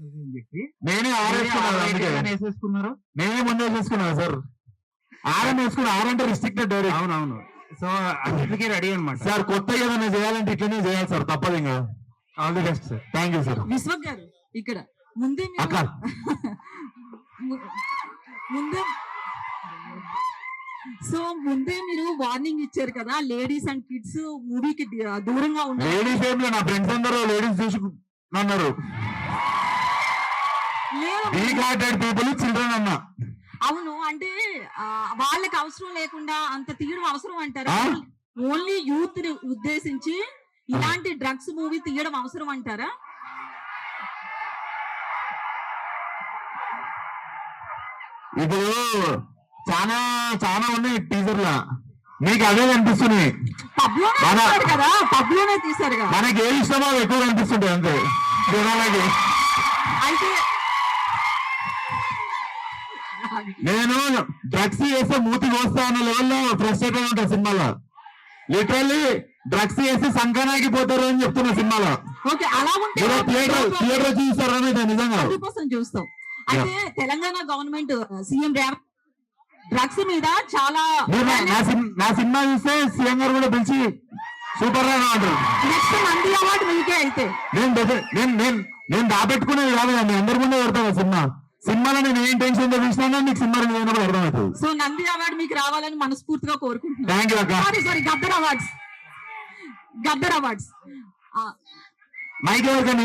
వస్తుంది అని చెప్పి నేనే వేసేసుకున్నారు. నేనే ముందే వేసుకున్నాను సార్. ఆరం వేసుకున్నా. ఆరంటే రిస్ట్రిక్టెడ్ డైరెక్ట్. అవునవును. సో అన్నిటికీ రెడీ అనమాట సార్. కొత్త ఏదైనా చేయాలంటే ఇట్లనే చేయాలి సార్, తప్పదు. ఇంకా all the best sir. Thank you sir. Vishwak గారు ఇక్కడ ముందే అక్క ముందే సో ముందే మీరు వార్నింగ్ ఇచ్చారు కదా, లేడీస్ అండ్ కిడ్స్ మూవీకి దూరంగా ఉండాలి. లేడీస్ ఏం లేదు, నా ఫ్రెండ్స్ అందరూ లేడీస్ చూసి అన్నారు. పీపుల్ చిల్డ్రన్ అన్నా. అవును, అంటే వాళ్ళకి అవసరం లేకుండా అంత తీయడం అవసరం అంటారా? ఓన్లీ యూత్ ని ఉద్దేశించి ఇలాంటి డ్రగ్స్ మూవీ తీయడం అవసరం అంటారా? ఇప్పుడు చాలా చాలా ఉన్నాయి టీజర్ లా, మీకు అవే కనిపిస్తున్నాయి. కదా పబ్ లోనే తీసారు కదా, మనకి ఏ ఇష్టమో ఎక్కువ కనిపిస్తుంటాయి అంతే జనాలకి. అయితే నేను డ్రగ్స్ చేస్తే మూతి కోస్తా అన్న లెవెల్లో ఫ్రస్ట్రేటెడ్ ఉంటా సినిమాలో. లిటరల్లీ డ్రగ్స్ చేస్తే సంకనాకి పోతారు అని చెప్తున్నా సినిమాలో. థియేటర్ చూస్తారా నిజంగా చూస్తాం. అయితే Telangana government CM Revanth drugs మీద చాలా నా సినిమా చూస్తే సీఎం గారు కూడా పిలిచి సూపర్ గా అంటారు. నెక్స్ట్ నంది అవార్డు మీకే. అయితే నేను దాపెట్టుకునేది కాదు, మీ అందరి ముందే పెడతాను సినిమా. సినిమాలో నేను ఏం టెన్షన్ చూసినా మీకు సినిమా అయినప్పుడు అర్థమవుతుంది. సో నంది అవార్డు మీకు రావాలని మనస్ఫూర్తిగా కోరుకుంటున్నాను. థ్యాంక్ యూ అక్క. Sorry Gaddar awards. మైక్ ఎవరికైనా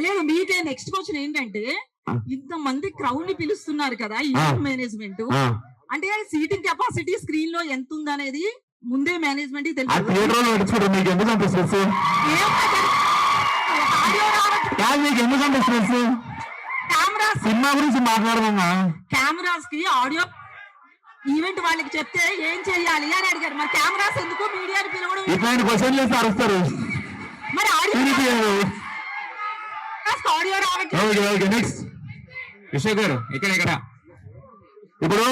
లేదు మీకే. నెక్స్ట్ క్వశ్చన్ ఏంటంటే, ఇంత మంది క్రౌడ్ ని పిలుస్తున్నారు కదా ఈవెంట్ మేనేజ్మెంట్, అంటే సీటింగ్ కెపాసిటీ స్క్రీన్ లో ఎంత ఉందనేది ముందే మేనేజ్మెంట్ సినిమా గురించి మాట్లాడదా? కెమెరాస్ కి ఆడియో ఈవెంట్ వాళ్ళకి చెప్తే ఏం చెయ్యాలి అని అడిగారు. మరి కెమెరాస్ ఎందుకు మీడియాని పిలవడం? ఇట్లాంటి క్వశ్చన్ చేస్తే అరుస్తారు. మరి ఆడియో రావట్లేదు. నెక్స్ట్ విశ్వ గారు ఇక్కడ ఇప్పుడు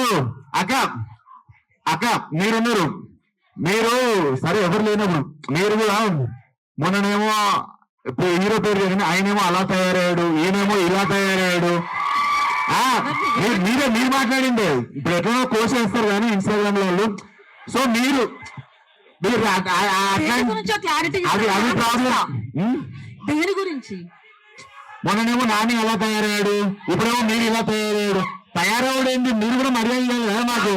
అక్క మీరున్నారు. మీరు సరే ఎవరు లేనప్పుడు మీరు కూడా మొన్ననేమో హీరో పేరు జరిగిన ఆయనేమో అలా తయారయ్యాడు, ఈయనేమో ఇలా తయారయ్యాడు. మీరు మాట్లాడింది ఇప్పుడు ఎట్లా కోర్స్ చేస్తారు కానీ ఇన్స్టాగ్రామ్ లో వాళ్ళు. సో మీరు అది ప్రాబ్లం. దేని గురించి? మొన్ననేమో నాని ఎలా తయారయ్యాడు, ఇప్పుడేమో మీరు ఇలా తయారయ్యాడు. తయారవడేంటి? మీరు కూడా మర్యాద లేదు కదా మాకు.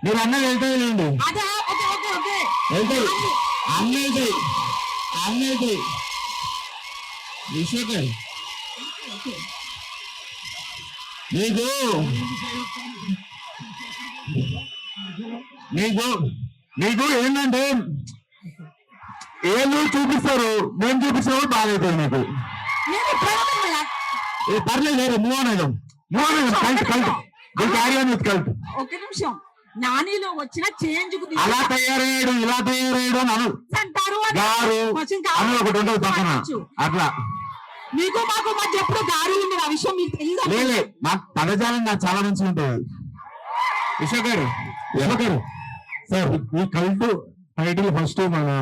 మీరు అన్నది వెళ్తాయి లేండి, వెళ్తాయి అన్నది విశ్వకర్. నీకు ఏంటంటే ఏళ్ళు చూపిస్తారు, మేము చూపిస్తాము బాగా అవుతుంది నీకు. పర్లేదు మూవ్ ఆన్ ఒక నిమిషం. నానిలో వచ్చిన చేంజ్ అలా తయారయ్యాడు ఇలా తయారయ్యాడు అని గారు ఒకటి ఉండదు పక్కన. అట్లా మీకు మాకు మధ్య ఎప్పుడు గారు ఉంది, ఆ విషయం మీకు తెలియదు. నాకు పదజాలం నాకు చాలా మంచిగా ఉంటుంది. విశ్వ గారు సార్, ఈ కల్ట్ టైటిల్ ఫస్ట్ మన